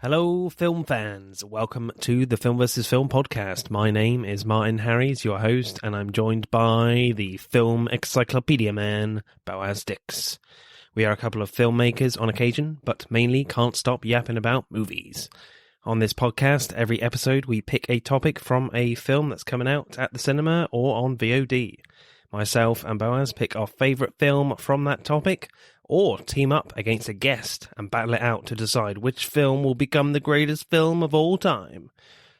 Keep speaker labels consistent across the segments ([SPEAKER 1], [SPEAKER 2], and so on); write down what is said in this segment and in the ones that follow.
[SPEAKER 1] Hello, film fans. Welcome to the Film vs. Film podcast. My name is Martin Harries, your host, and I'm joined by the film encyclopedia man, Boaz Dix. We are a couple of filmmakers on occasion, but mainly can't stop yapping about movies. On this podcast, every episode we pick a topic from a film that's coming out at the cinema or on VOD. Myself and Boaz pick our favourite film from that topic, or team up against a guest and battle it out to decide which film will become the greatest film of all time.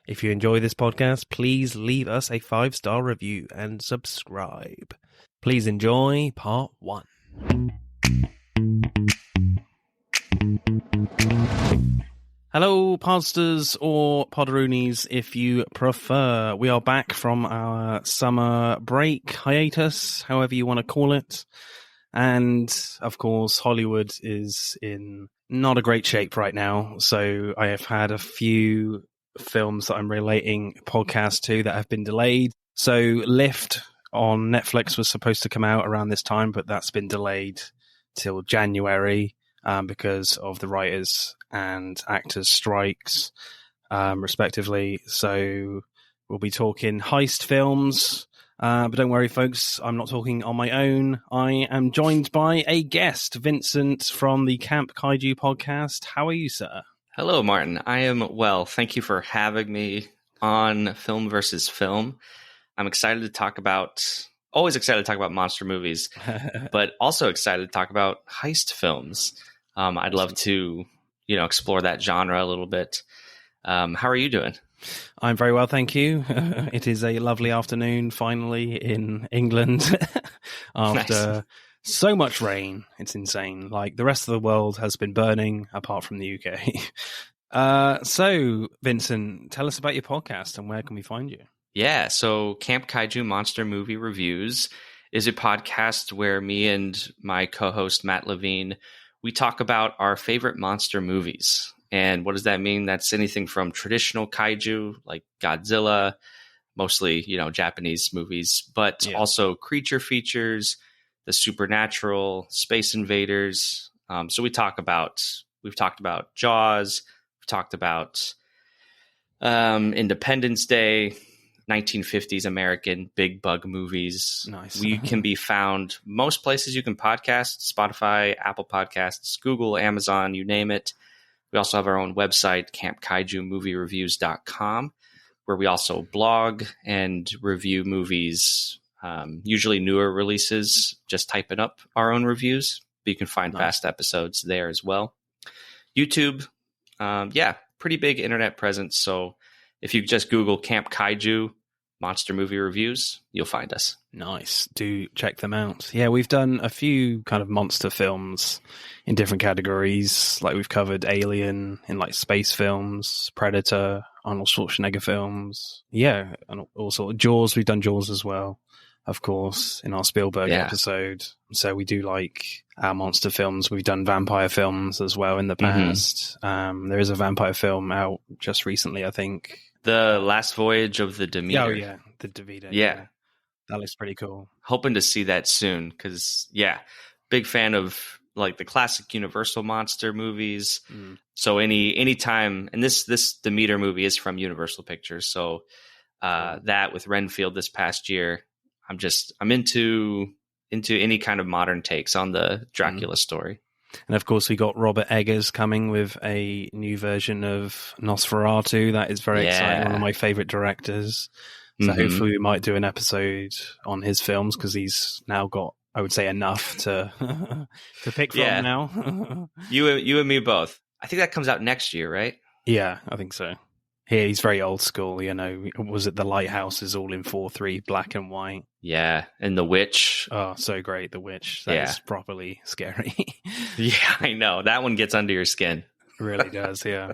[SPEAKER 1] If you enjoy this podcast, please leave us a 5-star review and subscribe. Please enjoy part 1. Hello, podsters or podroonies, if you prefer. We are back from our summer break, hiatus, however you want to call it. And, of course, Hollywood is in not a great shape right now. So I have had a few films that I'm relating podcasts to that have been delayed. So Lift on Neflix was supposed to come out around this time, but that's been delayed till January because of the writers and actors strikes, respectively. So we'll be talking heist films. But don't worry, folks, I'm not talking on my own. I am joined by a guest, Vincent from the Camp Kaiju Podcast. How are you, sir?
[SPEAKER 2] Hello, Martin. I am well. Thank you for having me on Film versus Film. I'm excited to talk about, always excited to talk about monster movies, but also excited to talk about heist films. I'd love to, explore that genre a little bit. How are you doing?
[SPEAKER 1] I'm very well, thank you. It is a lovely afternoon, finally, in England after so much rain. It's insane. Like, the rest of the world has been burning, apart from the UK. So, Vincent, tell us about your podcast and where can we find you?
[SPEAKER 2] Yeah, so Camp Kaiju Monster Movie Reviews is a podcast where me and my co-host, Matt Levine, we talk about our favorite monster movies. And what does that mean? That's anything from traditional kaiju, like Godzilla, mostly, Japanese movies, but also creature features, the supernatural, space invaders. So we've talked about Jaws, we've talked about Independence Day, 1950s American big bug movies.
[SPEAKER 1] Nice.
[SPEAKER 2] We can be found most places you can podcast: Spotify, Apple Podcasts, Google, Amazon, you name it. We also have our own website, campkaijumoviereviews.com, where we also blog and review movies, usually newer releases, just typing up our own reviews. But you can find past episodes there as well. YouTube, pretty big internet presence. So if you just Google Camp Kaiju Monster Movie Reviews, you'll find us.
[SPEAKER 1] Nice. Do check them out. Yeah, we've done a few kind of monster films in different categories. Like we've covered Alien in like space films, Predator, Arnold Schwarzenegger films. Yeah, and also Jaws. We've done Jaws as well, of course, in our Spielberg episode. So we do like our monster films. We've done vampire films as well in the past. Mm-hmm. There is a vampire film out just recently, I think.
[SPEAKER 2] The Last Voyage of the Demeter.
[SPEAKER 1] Oh, yeah. The Demeter.
[SPEAKER 2] Yeah.
[SPEAKER 1] That looks pretty cool.
[SPEAKER 2] Hoping to see that soon because, big fan of like the classic Universal monster movies. Mm. So any time, and this Demeter movie is from Universal Pictures. So that with Renfield this past year, I'm into any kind of modern takes on the Dracula story.
[SPEAKER 1] And of course, we got Robert Eggers coming with a new version of Nosferatu. That is very exciting. One of my favorite directors. So hopefully we might do an episode on his films because he's now got, I would say, enough to pick from now.
[SPEAKER 2] You and me both. I think that comes out next year, right?
[SPEAKER 1] Yeah, I think so. Yeah, he's very old school, Was it The Lighthouse is all in 4:3, black and white?
[SPEAKER 2] Yeah, and The Witch.
[SPEAKER 1] Oh, so great, The Witch. That is properly scary.
[SPEAKER 2] Yeah, I know. That one gets under your skin.
[SPEAKER 1] It really does, yeah.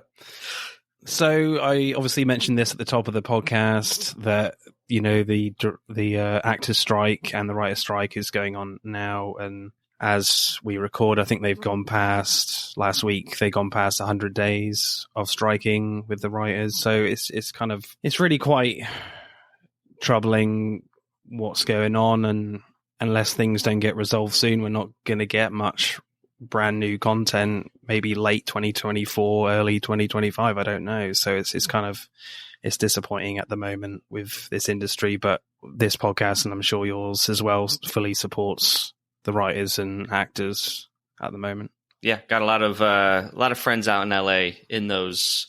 [SPEAKER 1] So I obviously mentioned this at the top of the podcast that, the actors strike and the writer strike is going on now. And as we record, I think they've gone past, last week, they've gone past 100 days of striking with the writers. So it's really quite troubling what's going on. And unless things don't get resolved soon, we're not going to get much brand new content, maybe late 2024, early 2025. I don't know. So it's kind of, it's disappointing at the moment with this industry, but this podcast, and I'm sure yours as well, fully supports the writers and actors at the moment.
[SPEAKER 2] Yeah, got a lot of friends out in LA in those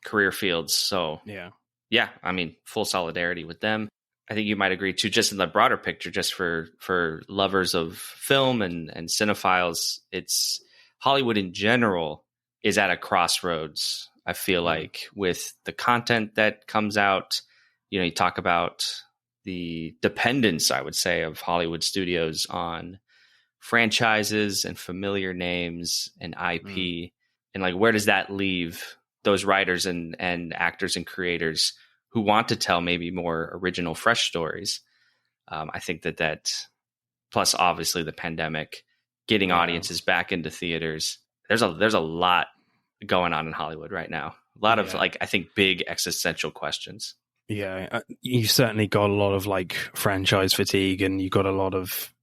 [SPEAKER 2] career fields. So yeah, I mean, full solidarity with them. I think you might agree too, just in the broader picture, just for lovers of film and cinephiles, it's Hollywood in general is at a crossroads. I feel like with the content that comes out, you talk about the dependence, I would say, of Hollywood studios on franchises and familiar names and IP. And like, where does that leave those writers and actors and creators who want to tell maybe more original, fresh stories? I think that plus obviously the pandemic, getting audiences back into theaters. There's a lot going on in Hollywood right now. A lot of I think big existential questions.
[SPEAKER 1] Yeah, you certainly got a lot of franchise fatigue, and you got a lot of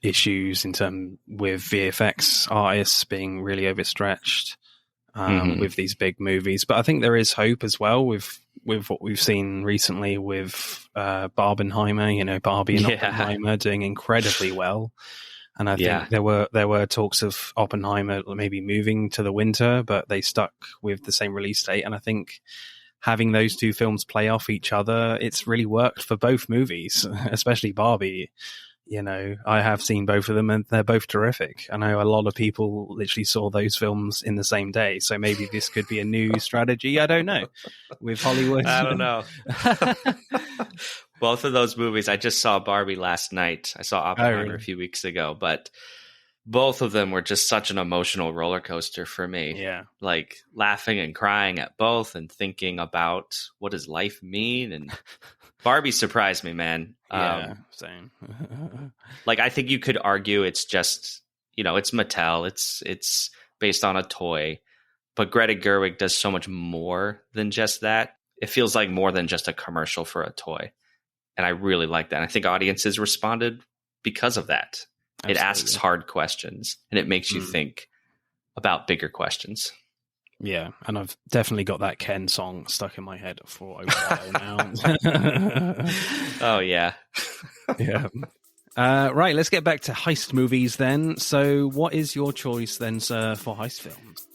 [SPEAKER 1] issues in terms with VFX artists being really overstretched with these big movies. But I think there is hope as well with what we've seen recently with Barbenheimer, Barbie and Oppenheimer doing incredibly well. And I think there were talks of Oppenheimer maybe moving to the winter, but they stuck with the same release date. And I think having those two films play off each other, it's really worked for both movies, especially Barbie. I have seen both of them and they're both terrific. I know a lot of people literally saw those films in the same day. So maybe this could be a new strategy. I don't know. With Hollywood.
[SPEAKER 2] I don't know. Both of those movies, I just saw Barbie last night. I saw Oppenheimer a few weeks ago, but both of them were just such an emotional roller coaster for me.
[SPEAKER 1] Yeah.
[SPEAKER 2] Like laughing and crying at both and thinking about what does life mean. And Barbie surprised me, man.
[SPEAKER 1] Yeah, same.
[SPEAKER 2] I think you could argue it's just, it's Mattel. It's based on a toy, but Greta Gerwig does so much more than just that. It feels like more than just a commercial for a toy. And I really like that. And I think audiences responded because of that. Absolutely. It asks hard questions and it makes you think about bigger questions.
[SPEAKER 1] Yeah, and I've definitely got that Ken song stuck in my head for a while now.
[SPEAKER 2] Oh, yeah.
[SPEAKER 1] Yeah. Right, let's get back to heist movies then. So what is your choice then, sir, for heist films?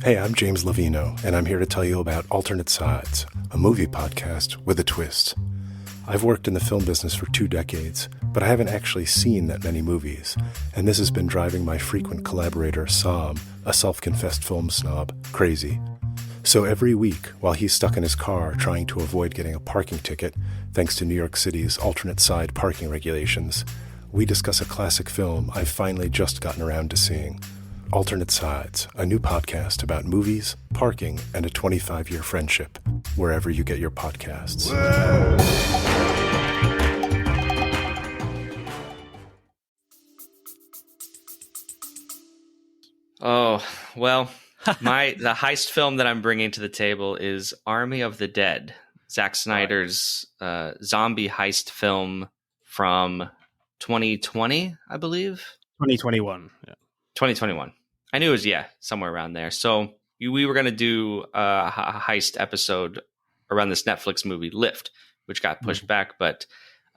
[SPEAKER 3] Hey, I'm James Lovino, and I'm here to tell you about Alternate Sides, a movie podcast with a twist. I've worked in the film business for 2 decades, but I haven't actually seen that many movies, and this has been driving my frequent collaborator, Sam, a self-confessed film snob, crazy. So every week, while he's stuck in his car trying to avoid getting a parking ticket, thanks to New York City's alternate side parking regulations, we discuss a classic film I've finally just gotten around to seeing. Alternate Sides, a new podcast about movies, parking, and a 25-year friendship, wherever you get your podcasts.
[SPEAKER 2] Oh, well, the heist film that I'm bringing to the table is Army of the Dead, Zack Snyder's zombie heist film from 2020, I believe.
[SPEAKER 1] 2021. Yeah.
[SPEAKER 2] 2021. I knew it was, somewhere around there. So we were going to do a heist episode around this Netflix movie, Lift, which got pushed back. But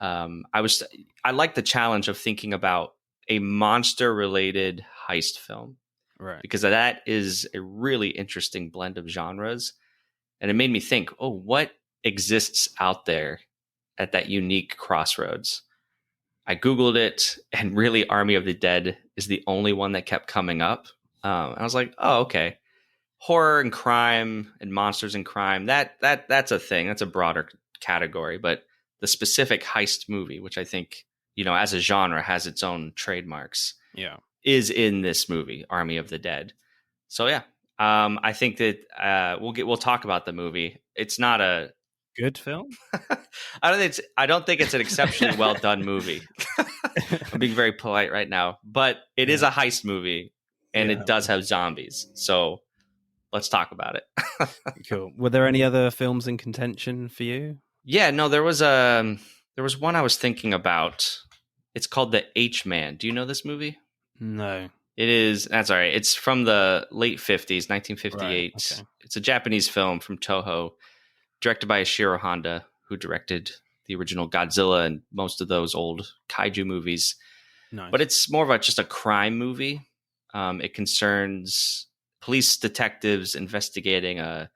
[SPEAKER 2] I like the challenge of thinking about a monster-related heist film.
[SPEAKER 1] Right.
[SPEAKER 2] Because that is a really interesting blend of genres. And it made me think, what exists out there at that unique crossroads? I Googled it, and really Army of the Dead is the only one that kept coming up. I was like, okay. Horror and crime and monsters and crime, that's a thing. That's a broader category. But the specific heist movie, which I think, as a genre has its own trademarks, is in this movie, Army of the Dead. So I think that we'll talk about the movie. It's not a
[SPEAKER 1] good film.
[SPEAKER 2] I don't think it's an exceptionally well done movie. I'm being very polite right now, but it is a heist movie, and it does have zombies. So let's talk about it.
[SPEAKER 1] Cool. Were there any other films in contention for you?
[SPEAKER 2] Yeah, no, there was one I was thinking about. It's called The H-Man. Do you know this movie?
[SPEAKER 1] No.
[SPEAKER 2] It is. That's all right. It's from the late 50s, 1958.
[SPEAKER 1] Right, okay.
[SPEAKER 2] It's a Japanese film from Toho, directed by Ishiro Honda, who directed the original Godzilla and most of those old kaiju movies.
[SPEAKER 1] Nice.
[SPEAKER 2] But it's more of just a crime movie. It concerns police detectives investigating a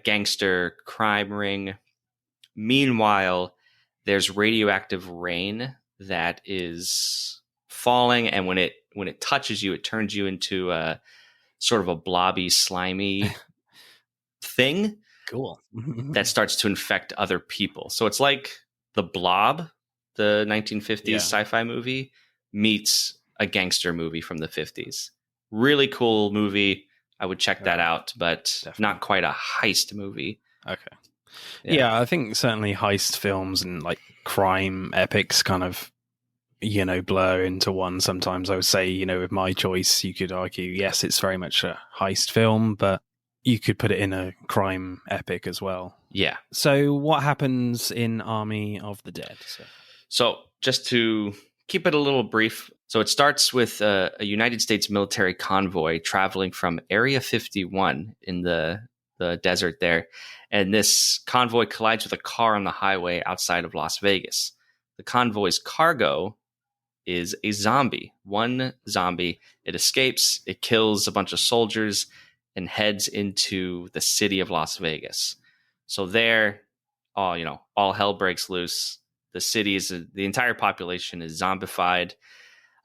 [SPEAKER 2] gangster crime ring. Meanwhile, there's radioactive rain that is falling, and when it touches you, it turns you into a sort of a blobby, slimy thing.
[SPEAKER 1] Cool.
[SPEAKER 2] That starts to infect other people. So it's like The Blob, the 1950s sci-fi movie, meets a gangster movie from the 50s. Really cool movie. I would check that out, but definitely not quite a heist movie.
[SPEAKER 1] Okay. Yeah, I think certainly heist films and like crime epics kind of, blur into one. Sometimes I would say, with my choice, you could argue, yes, it's very much a heist film, but you could put it in a crime epic as well.
[SPEAKER 2] Yeah.
[SPEAKER 1] So what happens in Army of the Dead?
[SPEAKER 2] So just to keep it a little brief. So it starts with a United States military convoy traveling from Area 51 in the desert there. And this convoy collides with a car on the highway outside of Las Vegas. The convoy's cargo is a zombie. One zombie. It escapes. It kills a bunch of soldiers and heads into the city of Las Vegas. So there, all hell breaks loose. The entire population is zombified,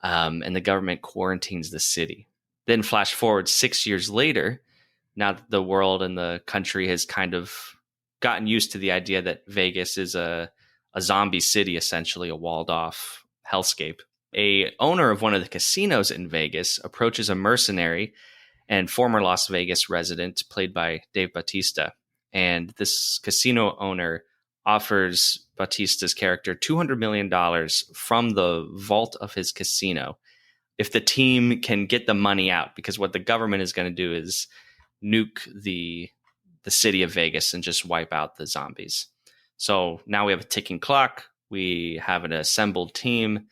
[SPEAKER 2] and the government quarantines the city. Then flash forward 6 years later, now that the world and the country has kind of gotten used to the idea that Vegas is a zombie city, essentially a walled off hellscape. A owner of one of the casinos in Vegas approaches a mercenary and former Las Vegas resident played by Dave Bautista. And this casino owner offers Bautista's character $200 million from the vault of his casino if the team can get the money out, because what the government is going to do is nuke the city of Vegas and just wipe out the zombies. So now we have a ticking clock. We have an assembled team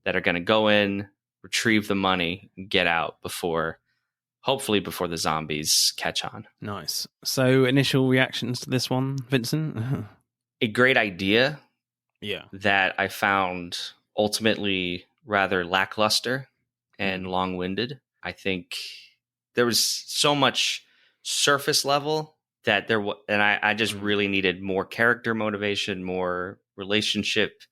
[SPEAKER 2] that are going to go in, retrieve the money, and get out hopefully before the zombies catch on.
[SPEAKER 1] Nice. So initial reactions to this one, Vincent?
[SPEAKER 2] A great idea.
[SPEAKER 1] Yeah.
[SPEAKER 2] That I found ultimately rather lackluster and long-winded. I think there was so much surface level that I just really needed more character motivation, more relationship.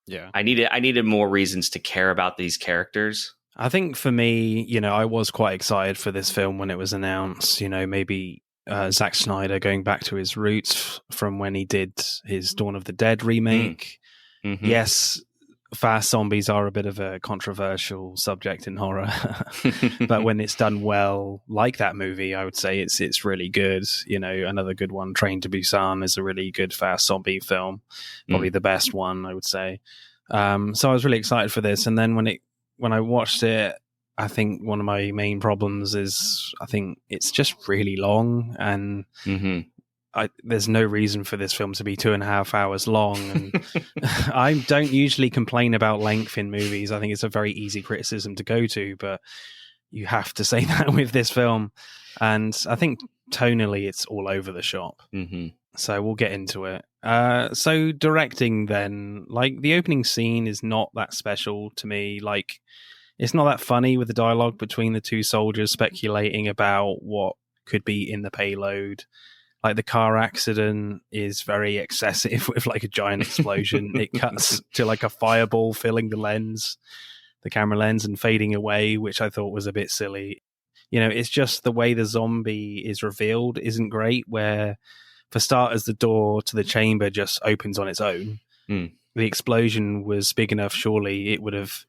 [SPEAKER 1] Yeah.
[SPEAKER 2] I needed more reasons to care about these characters.
[SPEAKER 1] I think for me, I was quite excited for this film when it was announced. Maybe Zack Snyder going back to his roots from when he did his Dawn of the Dead remake.
[SPEAKER 2] Mm-hmm.
[SPEAKER 1] Yes, fast zombies are a bit of a controversial subject in horror, but when it's done well, like that movie, I would say it's really good. Another good one, Train to Busan, is a really good fast zombie film, probably the best one, I would say. So I was really excited for this, and then when I watched it, I think one of my main problems is I think it's just really long, and there's no reason for this film to be 2.5 hours long. And I don't usually complain about length in movies. I think it's a very easy criticism to go to, but you have to say that with this film. And I think tonally it's all over the shop.
[SPEAKER 2] Mm-hmm.
[SPEAKER 1] So we'll get into it. So directing then, like the opening scene is not that special to me. Like it's not that funny with the dialogue between the two soldiers speculating about what could be in the payload. Like the car accident is very excessive with like a giant explosion. It cuts to like a fireball filling the camera lens and fading away, which I thought was a bit silly. It's just the way the zombie is revealed isn't great, where for starters, the door to the chamber just opens on its own. The explosion was big enough, surely it would have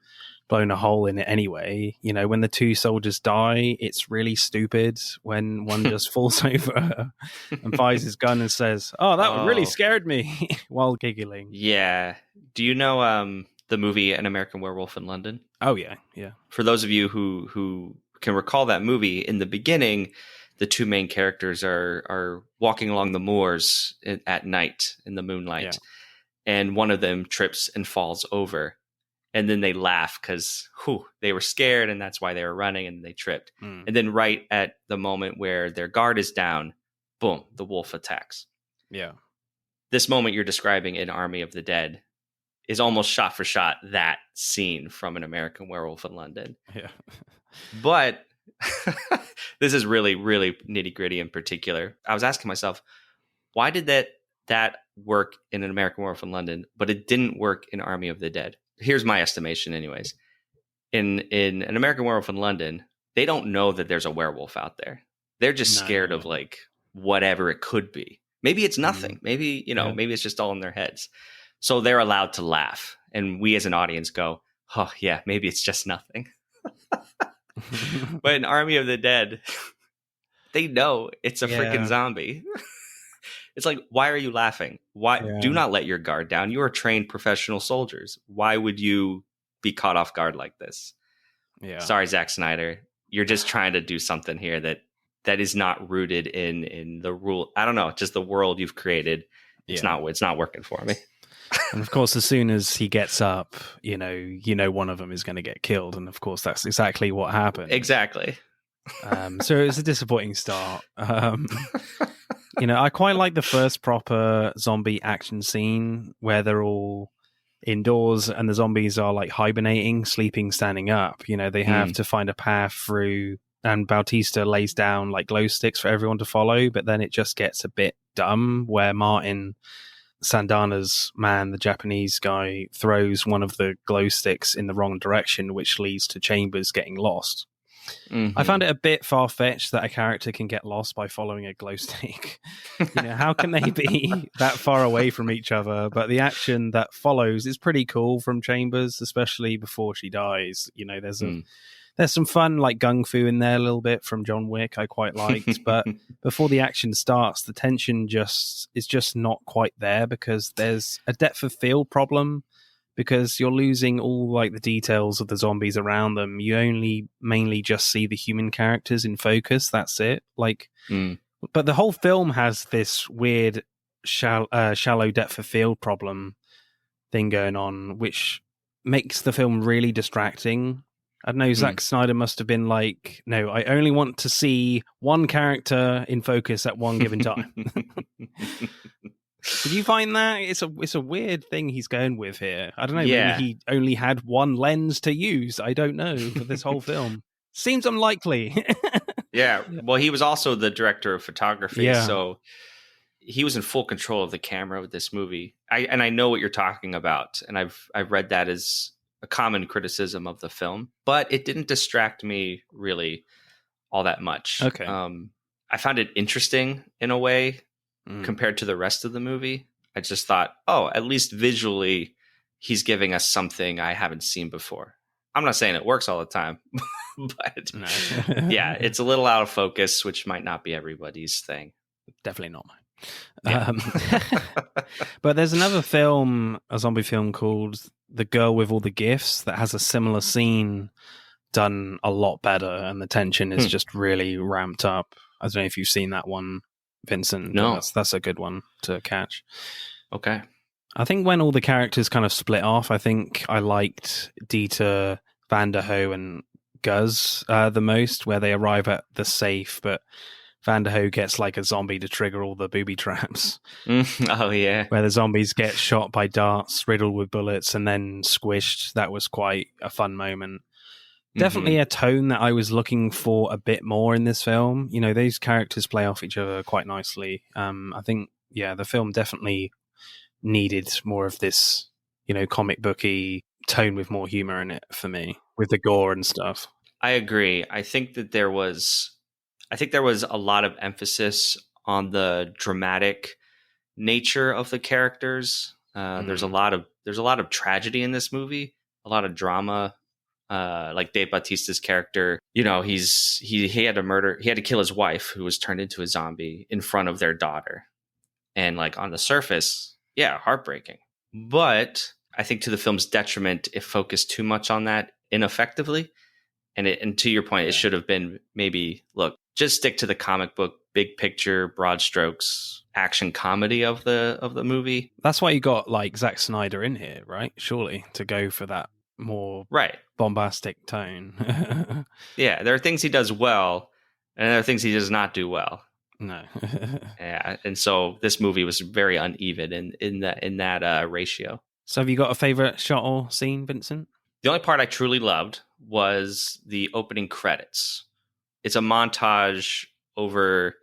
[SPEAKER 1] blown a hole in it anyway. When the two soldiers die, it's really stupid when one just falls over and fires his gun and says, "Oh, that really scared me," while giggling.
[SPEAKER 2] Yeah. Do you know the movie An American Werewolf in London?
[SPEAKER 1] Oh, yeah. Yeah.
[SPEAKER 2] For those of you who can recall that movie, in the beginning, the two main characters are walking along the moors at night in the moonlight, and one of them trips and falls over. and then they laugh because they were scared and that's why they were running and they tripped. And then right at the moment where their guard is down, boom, the wolf attacks.
[SPEAKER 1] Yeah.
[SPEAKER 2] This moment you're describing in Army of the Dead is almost shot for shot that scene from An American Werewolf in London.
[SPEAKER 1] Yeah.
[SPEAKER 2] But this is really, really nitty gritty in particular. I was asking myself, why did that work in An American Werewolf in London, but it didn't work in Army of the Dead? Here's my estimation anyways. In An American Werewolf in London, they don't know that there's a werewolf out there. They're just scared of like whatever it could be. Maybe it's nothing. Maybe, maybe it's just all in their heads. So they're allowed to laugh. And we as an audience go, oh yeah, maybe it's just nothing. But in Army of the Dead, they know it's a freaking zombie. It's like, why are you laughing? Why do not let your guard down? You are trained professional soldiers. Why would you be caught off guard like this? Yeah. Sorry, Zack Snyder. You're just trying to do something here that is not rooted in the rule. I don't know, just the world you've created. It's not working for me.
[SPEAKER 1] And of course, as soon as he gets up, one of them is going to get killed. And of course, that's exactly what happened.
[SPEAKER 2] Exactly.
[SPEAKER 1] So it was a disappointing start. I quite like the first proper zombie action scene where they're all indoors and the zombies are like hibernating, sleeping, standing up. They have to find a path through, and Bautista lays down like glow sticks for everyone to follow. But then it just gets a bit dumb where Martin Sandana's man, the Japanese guy, throws one of the glow sticks in the wrong direction, which leads to Chambers getting lost. I found it a bit far-fetched that a character can get lost by following a glow stick. How can they be that far away from each other? But the action that follows is pretty cool from Chambers, especially before she dies. There's some fun like gung fu in there a little bit from John Wick I quite liked, but before the action starts, the tension is just not quite there because there's a depth of field problem because you're losing all like the details of the zombies around them. You only mainly just see the human characters in focus. That's it. But the whole film has this weird shallow depth of field problem thing going on, which makes the film really distracting. I don't know, Zack Snyder must have been like, no, I only want to see one character in focus at one given time. Did you find that? It's a weird thing he's going with here. I don't know, maybe he only had one lens to use. I don't know, for this whole film. Seems unlikely.
[SPEAKER 2] Yeah, well, he was also the director of photography, so he was in full control of the camera with this movie. I know what you're talking about, and I've read that as a common criticism of the film, but it didn't distract me really all that much.
[SPEAKER 1] Okay.
[SPEAKER 2] I found it interesting in a way compared to the rest of the movie. I just thought, at least visually, he's giving us something I haven't seen before. I'm not saying it works all the time, but it's a little out of focus, which might not be everybody's thing.
[SPEAKER 1] Definitely not mine. Yeah. But there's another film, a zombie film called The Girl with All the Gifts, that has a similar scene done a lot better, and the tension is just really ramped up. I don't know if you've seen that one, Vincent.
[SPEAKER 2] No.
[SPEAKER 1] That's a good one to catch.
[SPEAKER 2] Okay.
[SPEAKER 1] I think when all the characters kind of split off, I think I liked Dieter, Vanderhoof, and Guz the most, where they arrive at the safe, but Vanderhoof gets like a zombie to trigger all the booby traps.
[SPEAKER 2] Oh, yeah.
[SPEAKER 1] Where the zombies get shot by darts, riddled with bullets, and then squished. That was quite a fun moment. Definitely a tone that I was looking for a bit more in this film. Those characters play off each other quite nicely. I think, the film definitely needed more of this, comic booky tone with more humor in it for me, with the gore and stuff.
[SPEAKER 2] I agree. I think there was a lot of emphasis on the dramatic nature of the characters. There's a lot of tragedy in this movie, a lot of drama. Like Dave Bautista's character, he had to kill his wife, who was turned into a zombie, in front of their daughter. And like on the surface, heartbreaking. But I think to the film's detriment, it focused too much on that ineffectively. And to your point, it should have been maybe, look, just stick to the comic book, big picture, broad strokes, action comedy of the movie.
[SPEAKER 1] That's why you got like Zack Snyder in here, right? Surely, to go for that more
[SPEAKER 2] Right.
[SPEAKER 1] bombastic tone.
[SPEAKER 2] Yeah, there are things he does well, and there are things he does not do well.
[SPEAKER 1] No.
[SPEAKER 2] Yeah, and so this movie was very uneven in that ratio.
[SPEAKER 1] So have you got a favorite shot or scene, Vincent?
[SPEAKER 2] The only part I truly loved was the opening credits. It's a montage over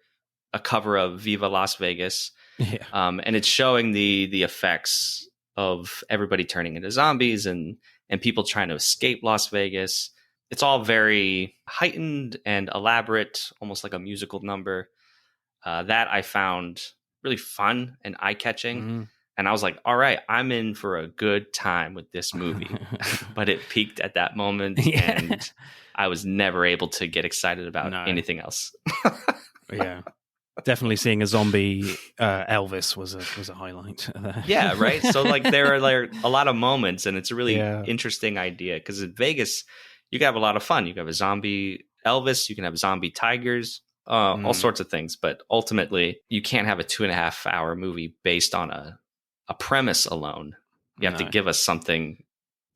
[SPEAKER 2] a cover of Viva Las Vegas.
[SPEAKER 1] Yeah.
[SPEAKER 2] And it's showing the effects of everybody turning into zombies and people trying to escape Las Vegas. It's all very heightened and elaborate, almost like a musical number. That I found really fun and eye-catching.
[SPEAKER 1] Mm-hmm.
[SPEAKER 2] And I was like, all right, I'm in for a good time with this movie. But it peaked at that moment, and I was never able to get excited about anything else.
[SPEAKER 1] Yeah. Definitely seeing a zombie Elvis was a highlight.
[SPEAKER 2] Yeah, right? So like there are like a lot of moments, and it's a really interesting idea, because in Vegas, you can have a lot of fun. You can have a zombie Elvis, you can have zombie tigers, all sorts of things. But ultimately, you can't have a 2.5-hour movie based on a premise alone. You have to give us something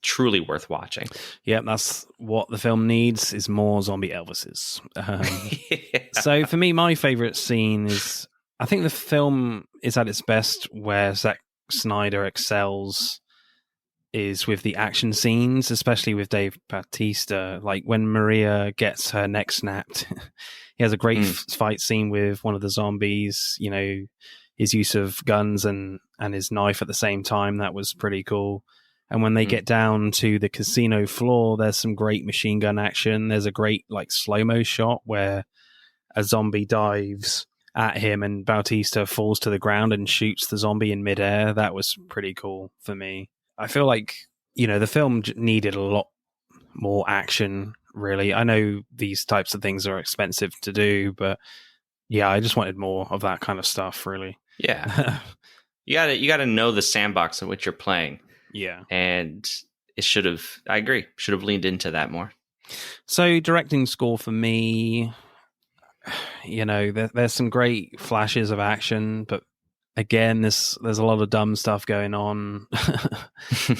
[SPEAKER 2] truly worth watching.
[SPEAKER 1] Yeah, that's what the film needs, is more zombie Elvises. So for me, my favorite scene is, I think the film is at its best where Zack Snyder excels is with the action scenes, especially with Dave Bautista. Like when Maria gets her neck snapped, he has a great fight scene with one of the zombies, you know, his use of guns and his knife at the same time. That was pretty cool. And when they get down to the casino floor, there's some great machine gun action. There's a great like slow-mo shot where a zombie dives at him and Bautista falls to the ground and shoots the zombie in midair. That was pretty cool for me. I feel like, you know, the film needed a lot more action, really. I know these types of things are expensive to do, but yeah, I just wanted more of that kind of stuff, really.
[SPEAKER 2] Yeah. You gotta know the sandbox in which you're playing.
[SPEAKER 1] Yeah.
[SPEAKER 2] And it should have, I agree, should have leaned into that more.
[SPEAKER 1] So directing score for me, you know, there's some great flashes of action, but again, there's a lot of dumb stuff going on.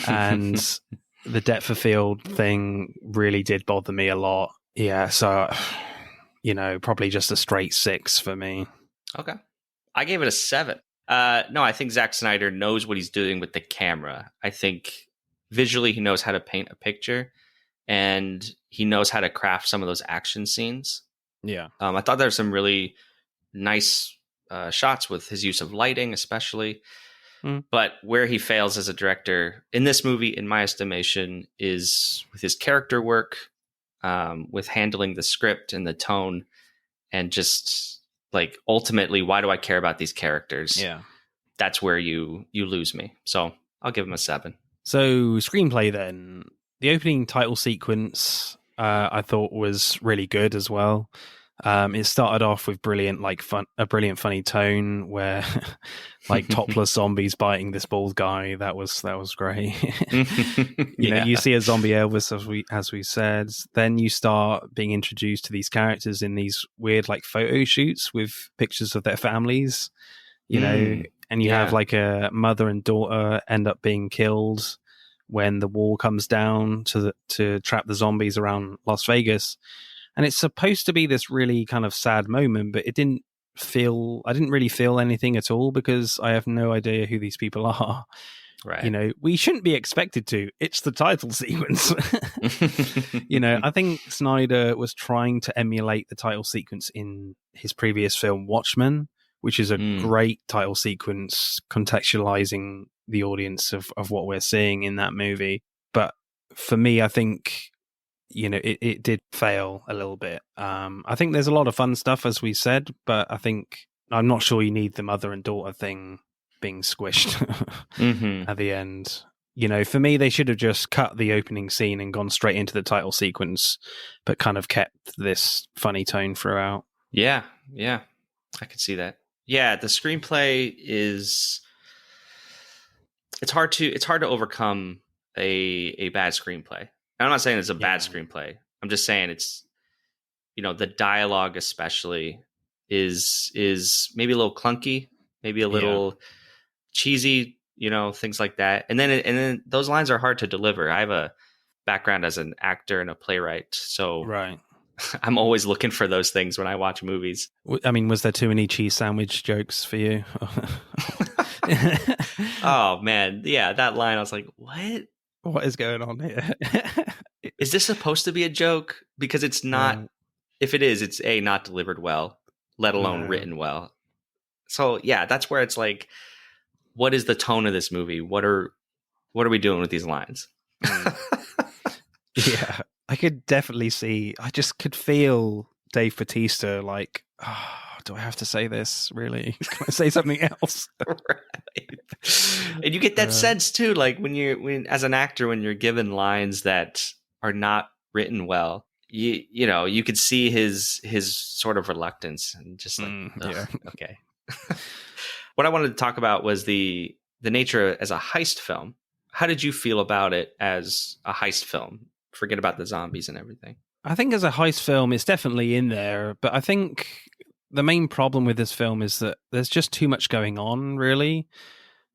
[SPEAKER 1] And the depth of field thing really did bother me a lot. Yeah, so, you know, probably just a straight 6 for me.
[SPEAKER 2] Okay. I gave it a 7. No, I think Zack Snyder knows what he's doing with the camera. I think visually he knows how to paint a picture, and he knows how to craft some of those action scenes.
[SPEAKER 1] Yeah.
[SPEAKER 2] I thought there were some really nice shots with his use of lighting, especially. But where he fails as a director in this movie, in my estimation, is with his character work, with handling the script and the tone, and just like ultimately, why do I care about these characters?
[SPEAKER 1] Yeah.
[SPEAKER 2] That's where you lose me. So I'll give him a 7.
[SPEAKER 1] So screenplay then. The opening title sequence I thought was really good as well. It started off with a brilliant funny tone where like topless zombies biting this bald guy. That was great. You know, you see a zombie Elvis as we said. Then you start being introduced to these characters in these weird like photo shoots with pictures of their families. You know, and you have like a mother and daughter end up being killed when the wall comes down to trap the zombies around Las Vegas. And it's supposed to be this really kind of sad moment, but I didn't really feel anything at all because I have no idea who these people are.
[SPEAKER 2] Right.
[SPEAKER 1] You know, we shouldn't be expected to. It's the title sequence. You know, I think Snyder was trying to emulate the title sequence in his previous film, Watchmen, which is a great title sequence contextualizing the audience of what we're seeing in that movie. But for me, I think, you know, it did fail a little bit. I think there's a lot of fun stuff, as we said, but I'm not sure you need the mother and daughter thing being squished at the end. You know, for me, they should have just cut the opening scene and gone straight into the title sequence, but kind of kept this funny tone throughout.
[SPEAKER 2] Yeah, I can see that. Yeah, the screenplay is, it's hard to overcome a bad screenplay. I'm not saying it's a bad screenplay. I'm just saying it's, you know, the dialogue especially is maybe a little clunky, maybe a little cheesy, you know, things like that. And then those lines are hard to deliver. I have background as an actor and a playwright, so
[SPEAKER 1] Right.
[SPEAKER 2] I'm always looking for those things when I watch movies.
[SPEAKER 1] I mean, was there too many cheese sandwich jokes for you?
[SPEAKER 2] Oh man, yeah, that line, I was like, what?
[SPEAKER 1] What is going on here?
[SPEAKER 2] Is this supposed to be a joke? Because it's not. If it is, it's not delivered well, let alone written well. So yeah, that's where it's like, what is the tone of this movie? What are we doing with these lines?
[SPEAKER 1] Yeah, I could definitely see. I just could feel Dave Bautista like, oh, do I have to say this? Really? Can I say something else?
[SPEAKER 2] Right. And you get that sense too, like when as an actor, when you're given lines that are not written well, you know, you could see his sort of reluctance and just like, okay. What I wanted to talk about was the nature as a heist film. How did you feel about it as a heist film? Forget about the zombies and everything.
[SPEAKER 1] I think as a heist film, it's definitely in there, but I think the main problem with this film is that there's just too much going on, really.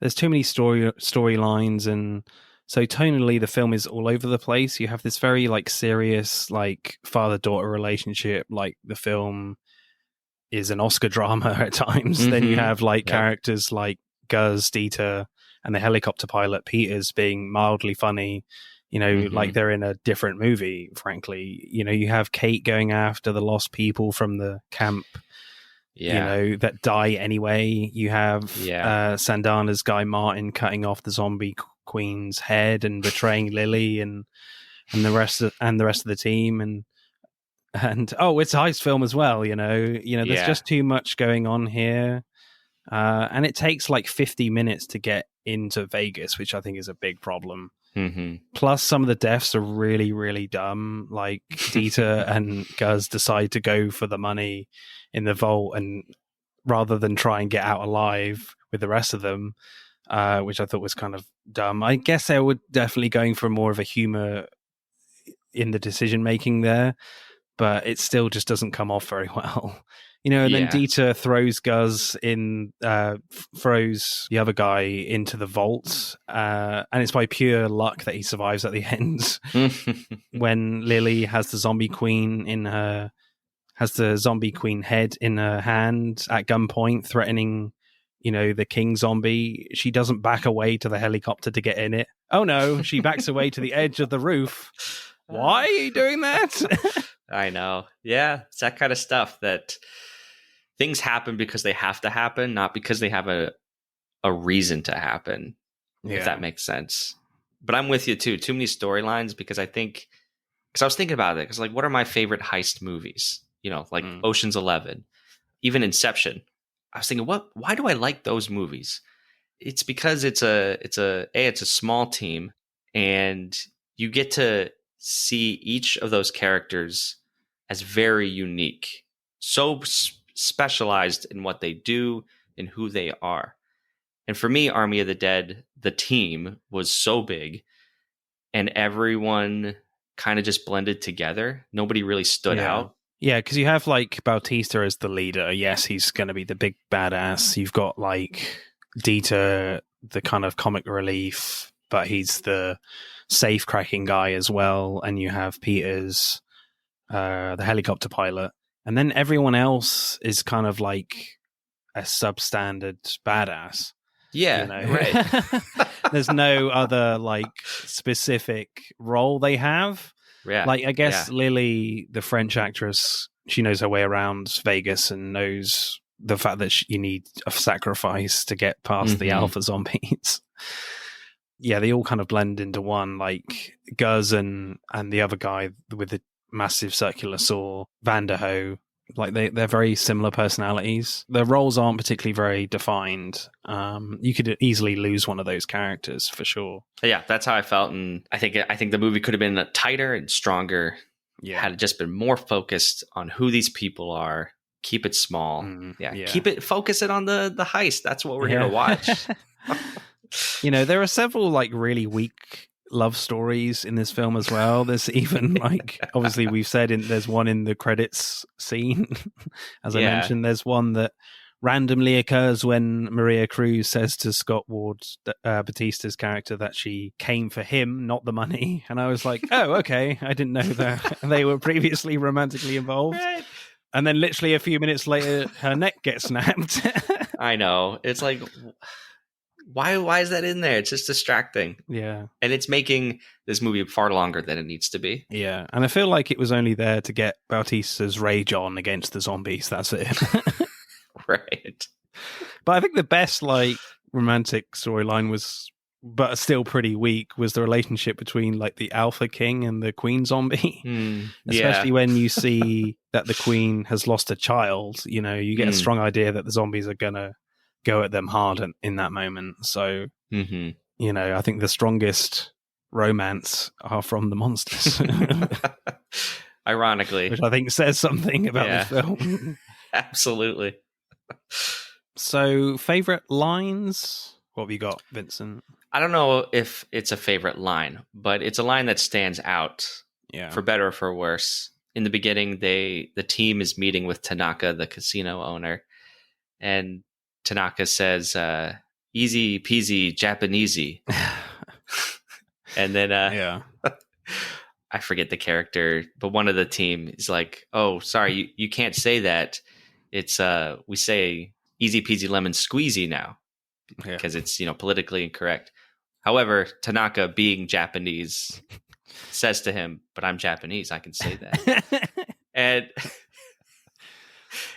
[SPEAKER 1] There's too many storylines, and so tonally the film is all over the place. You have this very like serious like father-daughter relationship, like the film is an Oscar drama at times. Mm-hmm. Then you have like characters like Gus, Dieter, and the helicopter pilot Peters being mildly funny, you know, like they're in a different movie, frankly. You know, you have Kate going after the lost people from the camp, you know, that die anyway. You have Sandana's guy Martin cutting off the zombie queen's head and betraying Lily and the rest of the team, and it's a heist film as well. You know, there's just too much going on here, and it takes like 50 minutes to get into Vegas, which I think is a big problem. Mm-hmm. Plus, some of the deaths are really, really dumb. Like Dieter and Gus decide to go for the money in the vault, and rather than try and get out alive with the rest of them, which I thought was kind of dumb. I guess they were definitely going for more of a humor in the decision making there, but it still just doesn't come off very well. You know, and then Dieter throws Gus in, throws the other guy into the vault, and it's by pure luck that he survives at the end. When Lily has the zombie queen head in her hand at gunpoint, threatening, you know, the king zombie. She doesn't back away to the helicopter to get in it. Oh no, she backs away to the edge of the roof. Why are you doing that?
[SPEAKER 2] I know. Yeah, it's that kind of stuff that things happen because they have to happen, not because they have a reason to happen, if that makes sense. But I'm with you too. Too many storylines, because I was thinking about it, because like, what are my favorite heist movies? You know, like Ocean's 11, even Inception. I was thinking, why do I like those movies? It's because it's a small team, and you get to see each of those characters as very unique, so specialized in what they do and who they are. And for me, Army of the Dead, the team was so big, and everyone kind of just blended together. Nobody really stood out.
[SPEAKER 1] Yeah, because you have like Bautista as the leader. Yes, he's going to be the big badass. You've got like Dieter, the kind of comic relief, but he's the safe cracking guy as well. And you have Peters, the helicopter pilot. And then everyone else is kind of like a substandard badass.
[SPEAKER 2] Yeah,
[SPEAKER 1] you know?
[SPEAKER 2] Right.
[SPEAKER 1] There's no other like specific role they have.
[SPEAKER 2] Yeah.
[SPEAKER 1] Like, I guess Lily, the French actress, she knows her way around Vegas and knows the fact that you need a sacrifice to get past the alpha zombies. Yeah, they all kind of blend into one. Like Gus and the other guy with the massive circular saw, Vanderho, like they're very similar personalities. Their roles aren't particularly very defined. You could easily lose one of those characters for sure.
[SPEAKER 2] Yeah, that's how I felt, and I think the movie could have been tighter and stronger. Yeah, had it just been more focused on who these people are. Keep it small. Focus it on the heist. That's what we're here to watch.
[SPEAKER 1] You know, there are several like really weak love stories in this film as well. There's even like, obviously we've said there's one in the credits scene, as I mentioned. There's one that randomly occurs when Maria Cruz says to Scott Ward, Batista's character, that she came for him, not the money. And I was like, oh, okay. I didn't know that they were previously romantically involved.
[SPEAKER 2] Right.
[SPEAKER 1] And then literally a few minutes later, her neck gets snapped.
[SPEAKER 2] I know. It's like, why is that in there? It's just distracting.
[SPEAKER 1] Yeah.
[SPEAKER 2] And it's making this movie far longer than it needs to be.
[SPEAKER 1] Yeah. And I feel like it was only there to get Bautista's rage on against the zombies. That's it.
[SPEAKER 2] Right.
[SPEAKER 1] But I think the best romantic storyline was, but still pretty weak, was the relationship between the Alpha King and the Queen zombie. Especially when you see that the Queen has lost a child, you get a strong idea that the zombies are gonna go at them hard in that moment. So I think the strongest romance are from the monsters.
[SPEAKER 2] Ironically.
[SPEAKER 1] Which I think says something about the film.
[SPEAKER 2] Absolutely.
[SPEAKER 1] So, favorite lines? What have you got, Vincent?
[SPEAKER 2] I don't know if it's a favorite line, but it's a line that stands out, for better or for worse. In the beginning, the team is meeting with Tanaka, the casino owner, and Tanaka says, "Easy peasy Japanesey," and then I forget the character, but one of the team is like, "Oh, sorry, you can't say that. It's we say easy peasy lemon squeezy now because it's politically incorrect." However, Tanaka, being Japanese, says to him, "But I'm Japanese, I can say that." And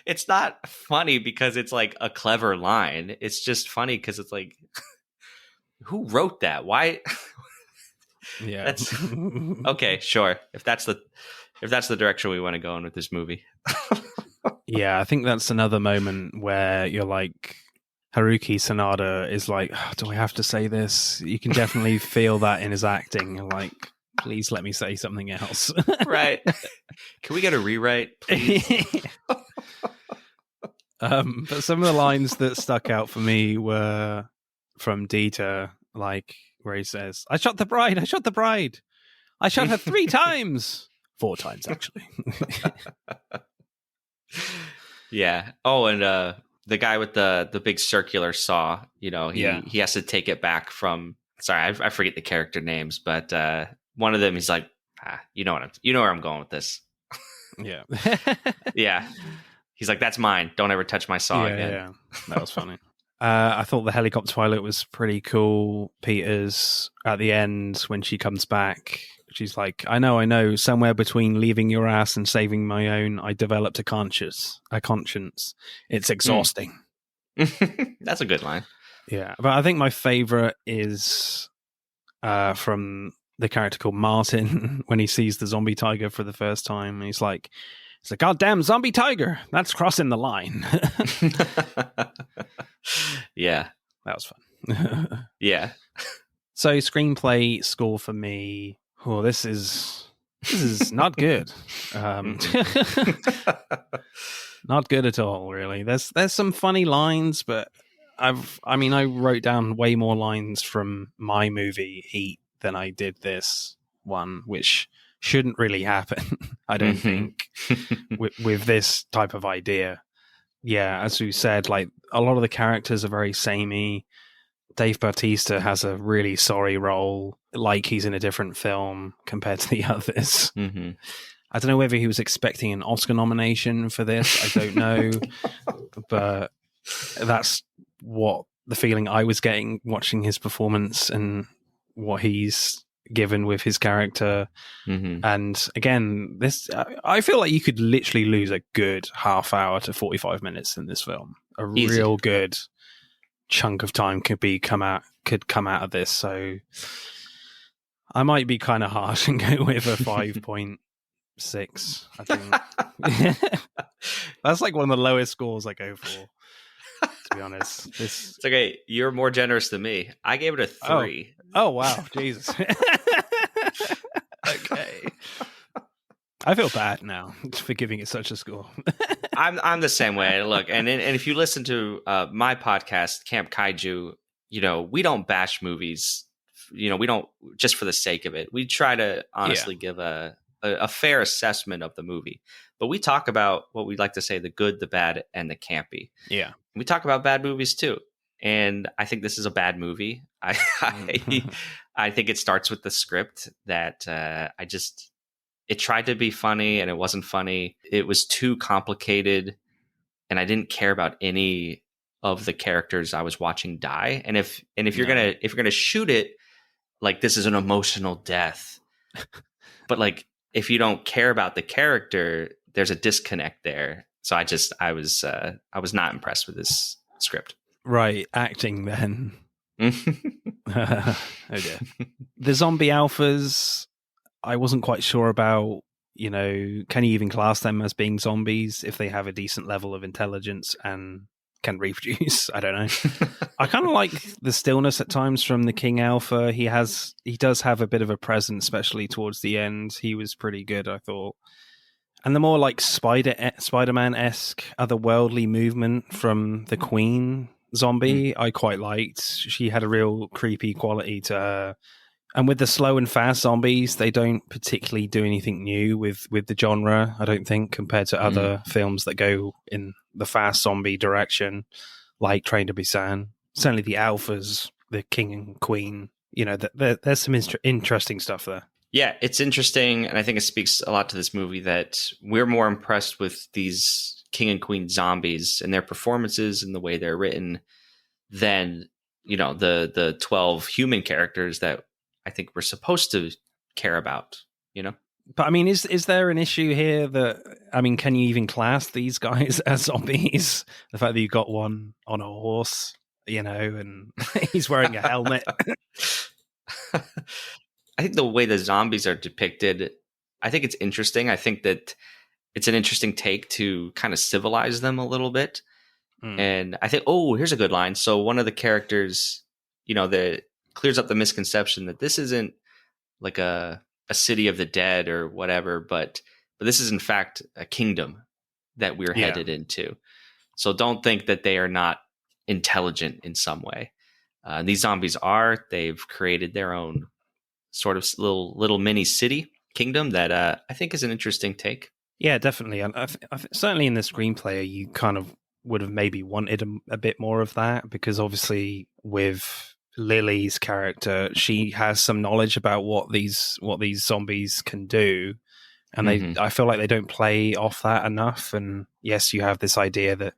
[SPEAKER 2] it's not funny because it's a clever line. It's just funny because it's who wrote that? Why?
[SPEAKER 1] Yeah.
[SPEAKER 2] That's okay. Sure. If that's the direction we want to go in with this movie.
[SPEAKER 1] Yeah, I think that's another moment where you're Haruki Sanada is oh, do I have to say this? You can definitely feel that in his acting. You're please let me say something else.
[SPEAKER 2] Right. Can we get a rewrite, please?
[SPEAKER 1] But some of the lines that stuck out for me were from Dieter, where he says, I shot the bride. I shot her 3 times. 4 times, actually.
[SPEAKER 2] Yeah. Oh, and the guy with the big circular saw, he has to take it back from, sorry, I forget the character names, but one of them, he's like, you know where I'm going with this.
[SPEAKER 1] Yeah.
[SPEAKER 2] Yeah. He's like, that's mine. Don't ever touch my saw again.
[SPEAKER 1] Yeah, that was funny. I thought the helicopter pilot was pretty cool. Peters, at the end, when she comes back, she's like, I know, somewhere between leaving your ass and saving my own, I developed a conscience. It's exhausting.
[SPEAKER 2] That's a good line.
[SPEAKER 1] Yeah, but I think my favorite is from the character called Martin when he sees the zombie tiger for the first time. And he's like, it's a goddamn zombie tiger. That's crossing the line.
[SPEAKER 2] Yeah.
[SPEAKER 1] That was fun.
[SPEAKER 2] Yeah.
[SPEAKER 1] So screenplay score for me. Oh, this is not good. Not good at all, really. There's some funny lines, but I wrote down way more lines from my movie Heat than I did this one, which shouldn't really happen. I don't think with this type of idea. Yeah, as we said, a lot of the characters are very samey. Dave Bautista has a really sorry role, he's in a different film compared to the others.
[SPEAKER 2] Mm-hmm.
[SPEAKER 1] I don't know whether he was expecting an Oscar nomination for this. I don't know. But that's what the feeling I was getting watching his performance and what he's given with his character.
[SPEAKER 2] Mm-hmm.
[SPEAKER 1] And again, I feel like you could literally lose a good half hour to 45 minutes in this film.
[SPEAKER 2] Easy.
[SPEAKER 1] Real good chunk of time could come out of this. So I might be kind of harsh and go with a 5.6. I think that's one of the lowest scores I go for. To be honest,
[SPEAKER 2] it's okay. You're more generous than me. I gave it a 3.
[SPEAKER 1] Oh wow, Jesus. Okay. I feel bad now for giving it such a score.
[SPEAKER 2] I'm the same way. Look, and if you listen to my podcast, Camp Kaiju, we don't bash movies. We don't just for the sake of it. We try to honestly give a fair assessment of the movie. But we talk about what we like to say, the good, the bad, and the campy.
[SPEAKER 1] Yeah.
[SPEAKER 2] we talk about bad movies too. And I think this is a bad movie. I think it starts with the script that it tried to be funny and it wasn't funny. It was too complicated, and I didn't care about any of the characters I was watching die. And if you're gonna shoot it like this is an emotional death, but like if you don't care about the character, there's a disconnect there. So I was not impressed with this script.
[SPEAKER 1] Right, acting then. Oh dear. The zombie alphas, I wasn't quite sure about. You know, can you even class them as being zombies if they have a decent level of intelligence and can reproduce? I don't know. I kind of like the stillness at times from the King Alpha. He does have a bit of a presence, especially towards the end. He was pretty good, I thought. And the more like Spider-Man-esque, otherworldly movement from the Queen zombie, I quite liked. She had a real creepy quality to her. And with the slow and fast zombies, they don't particularly do anything new with the genre, I don't think, compared to other films that go in the fast zombie direction, like Train to Busan. Certainly the alphas, the King and Queen, you know, there's some interesting stuff there.
[SPEAKER 2] Yeah, it's interesting, and I think it speaks a lot to this movie that we're more impressed with these King and Queen zombies and their performances and the way they're written than, you know, the 12 human characters that I think we're supposed to care about, you know?
[SPEAKER 1] But I mean, is there an issue here that, I mean, can you even class these guys as zombies? The fact that you've got one on a horse, you know, and he's wearing a helmet.
[SPEAKER 2] I think the way the zombies are depicted, I think it's interesting. I think that it's an interesting take to kind of civilize them a little bit. And I think, here's a good line. So one of the characters, you know, that clears up the misconception that this isn't like a city of the dead or whatever, but this is in fact a kingdom that we're headed into. So don't think that they are not intelligent in some way. These zombies they've created their own sort of little mini city kingdom that I think is an interesting take.
[SPEAKER 1] Yeah, definitely. And certainly in the screenplay, you kind of would have maybe wanted a bit more of that, because obviously with Lily's character, she has some knowledge about what these zombies can do, and I feel like they don't play off that enough. And yes, you have this idea that,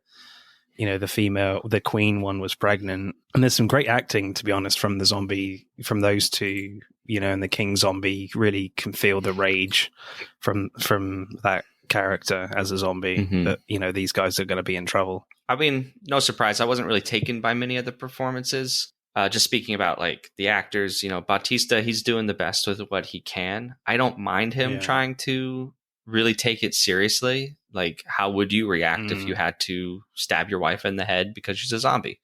[SPEAKER 1] you know, the Queen one was pregnant, and there's some great acting, to be honest, from those two, you know, and the King zombie really can feel the rage from that character as a zombie, that, you know, these guys are going to be in trouble.
[SPEAKER 2] I mean, no surprise, I wasn't really taken by many of the performances. Just speaking about like the actors, you know, Bautista, he's doing the best with what he can. I don't mind him trying to really take it seriously. Like, how would you react if you had to stab your wife in the head because she's a zombie?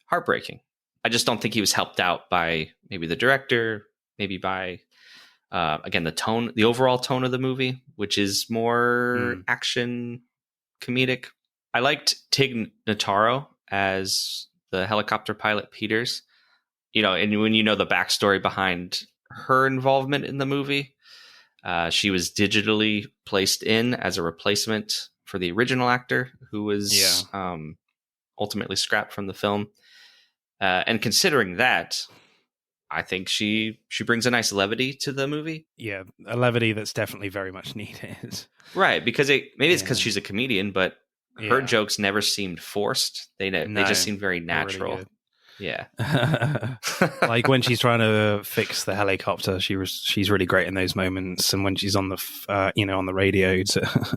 [SPEAKER 2] Heartbreaking. I just don't think he was helped out by maybe the director, maybe by, again, the overall tone of the movie, which is more action comedic. I liked Tig Notaro as the helicopter pilot Peters, you know, and when you know the backstory behind her involvement in the movie, she was digitally placed in as a replacement for the original actor who was ultimately scrapped from the film. And considering that, I think she brings a nice levity to the movie.
[SPEAKER 1] Yeah, a levity that's definitely very much needed.
[SPEAKER 2] Right, because it's because she's a comedian, but her jokes never seemed forced. They just seemed very natural. Really, yeah.
[SPEAKER 1] Like when she's trying to fix the helicopter, she's really great in those moments. And when she's on the on the radio to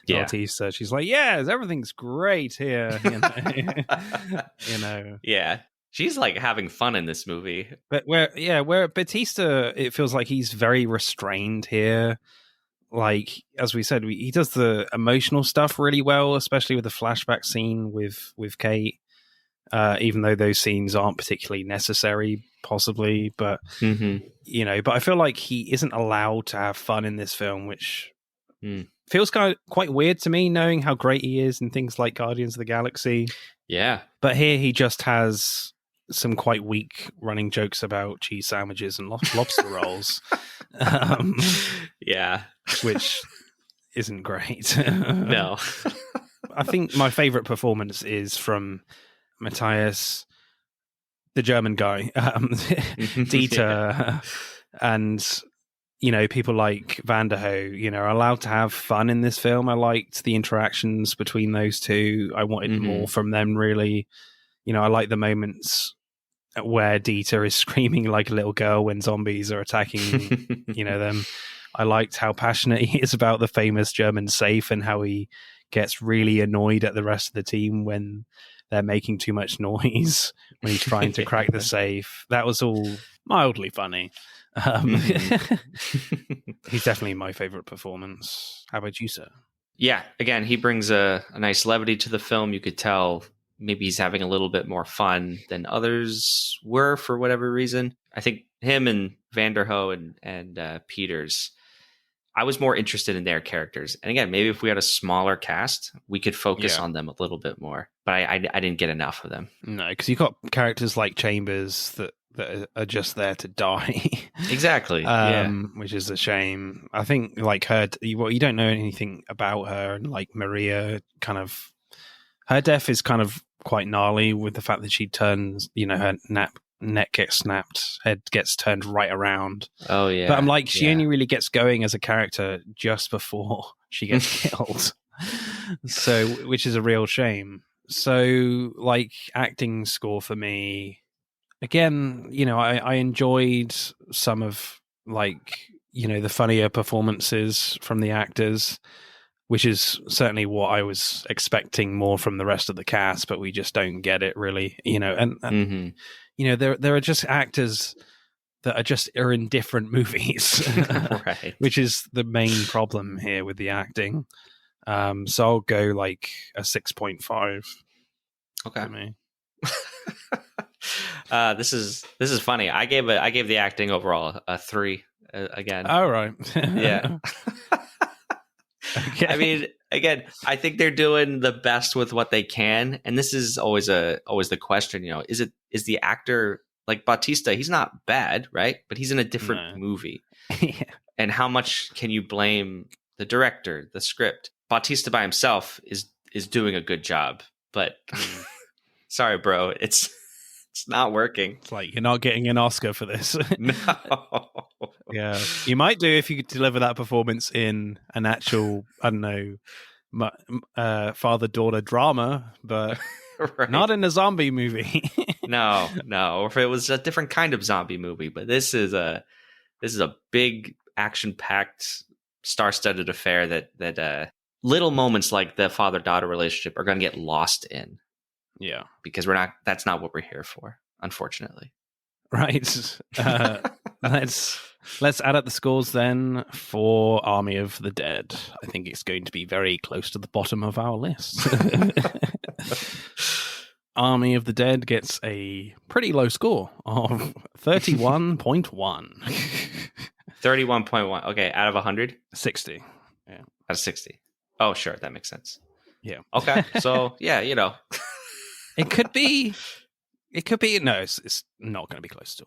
[SPEAKER 1] Bautista, she's like, "Yes, everything's great here." You know? You know.
[SPEAKER 2] Yeah. She's like having fun in this movie.
[SPEAKER 1] But where Bautista, it feels like he's very restrained here. Like, as we said, he does the emotional stuff really well, especially with the flashback scene with Kate. Even though those scenes aren't particularly necessary, possibly, but you know, but I feel like he isn't allowed to have fun in this film, which feels quite weird to me, knowing how great he is in things like Guardians of the Galaxy.
[SPEAKER 2] Yeah,
[SPEAKER 1] but here he just has some quite weak running jokes about cheese sandwiches and lobster rolls.
[SPEAKER 2] Yeah,
[SPEAKER 1] which isn't great.
[SPEAKER 2] No.
[SPEAKER 1] I think my favorite performance is from Matthias, the German guy, Dieter, and people like Vanderho, are allowed to have fun in this film. I liked the interactions between those two. I wanted more from them, really. I like the moments where Dieter is screaming like a little girl when zombies are attacking, them. I liked how passionate he is about the famous German safe and how he gets really annoyed at the rest of the team when they're making too much noise when he's trying to crack the safe. That was all mildly funny. He's definitely my favorite performance. How about you, sir?
[SPEAKER 2] Yeah, again, he brings a nice levity to the film. You could tell maybe he's having a little bit more fun than others were for whatever reason. I think him and Vanderho and Peters, I was more interested in their characters. And again, maybe if we had a smaller cast, we could focus on them a little bit more. But I didn't get enough of them.
[SPEAKER 1] No, because you've got characters like Chambers that are just there to die.
[SPEAKER 2] Exactly.
[SPEAKER 1] Which is a shame. I think like her, you don't know anything about her, and like Maria, her death is kind of quite gnarly with the fact that she turns, her neck gets snapped, head gets turned right around.
[SPEAKER 2] Oh yeah.
[SPEAKER 1] But I'm like, she only really gets going as a character just before she gets killed. So, which is a real shame. So, like, acting score for me, again, I enjoyed some of, like, the funnier performances from the actors, which is certainly what I was expecting more from the rest of the cast, but we just don't get it really, and there are just actors that are in different movies,
[SPEAKER 2] right.
[SPEAKER 1] Which is the main problem here with the acting. So I'll go like a 6.5.
[SPEAKER 2] Okay.
[SPEAKER 1] For me.
[SPEAKER 2] This is funny. I gave the acting overall a 3 again.
[SPEAKER 1] Oh, right.
[SPEAKER 2] Yeah.
[SPEAKER 1] Okay.
[SPEAKER 2] I mean, again, I think they're doing the best with what they can, and this is always the question. Is the actor like Bautista? He's not bad, right? But he's in a different movie,
[SPEAKER 1] Yeah.
[SPEAKER 2] And how much can you blame the director, the script? Bautista by himself is doing a good job, but sorry, bro, it's not working.
[SPEAKER 1] It's like you're not getting an Oscar for this.
[SPEAKER 2] No.
[SPEAKER 1] Yeah, you might do if you could deliver that performance in an actual, I don't know, father-daughter drama, but
[SPEAKER 2] right.
[SPEAKER 1] Not in a zombie movie.
[SPEAKER 2] No. Or if it was a different kind of zombie movie, but this is a big action-packed, star-studded affair that little moments like the father-daughter relationship are going to get lost in.
[SPEAKER 1] Yeah,
[SPEAKER 2] because that's not what we're here for, unfortunately.
[SPEAKER 1] Right. Let's add up the scores then for Army of the Dead. I think it's going to be very close to the bottom of our list. Army of the Dead gets a pretty low score of 31.1.
[SPEAKER 2] 31.1. Okay, out of 100?
[SPEAKER 1] 60. Yeah.
[SPEAKER 2] Out of 60. Oh, sure, that makes sense.
[SPEAKER 1] Yeah.
[SPEAKER 2] Okay, so yeah,
[SPEAKER 1] It could be. No, it's not going to be close to.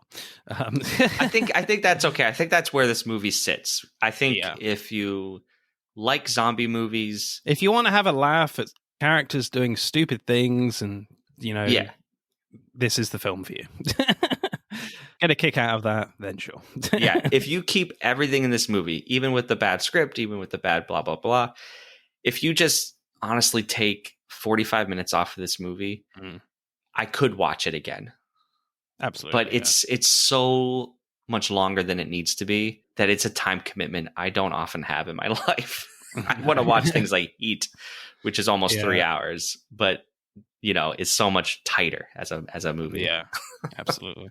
[SPEAKER 2] I think that's okay. I think that's where this movie sits. I think if you like zombie movies,
[SPEAKER 1] if you want to have a laugh at characters doing stupid things, and this is the film for you. Get a kick out of that, then sure.
[SPEAKER 2] Yeah, if you keep everything in this movie, even with the bad script, even with the bad blah blah blah, if you just honestly take 45 minutes off of this movie, I could watch it again.
[SPEAKER 1] Absolutely.
[SPEAKER 2] But it's so much longer than it needs to be that it's a time commitment I don't often have in my life. I want to watch things like Heat, which is almost 3 hours, but it's so much tighter as a movie.
[SPEAKER 1] Yeah, absolutely.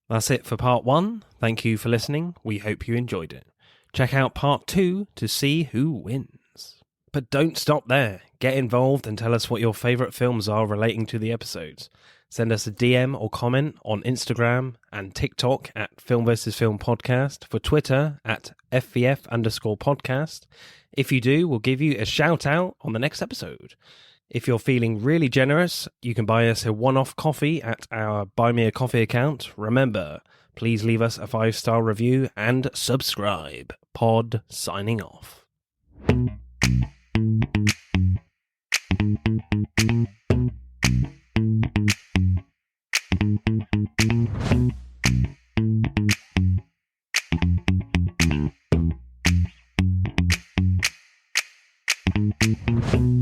[SPEAKER 1] That's it for part 1. Thank you for listening. We hope you enjoyed it. Check out part 2 to see who wins. But don't stop there. Get involved and tell us what your favourite films are relating to the episodes. Send us a DM or comment on Instagram and TikTok at Film vs. Film Podcast, for Twitter at FVF_podcast. If you do, we'll give you a shout out on the next episode. If you're feeling really generous, you can buy us a one-off coffee at our Buy Me a Coffee account. Remember, please leave us a 5-star review and subscribe. Pod signing off.
[SPEAKER 3] you.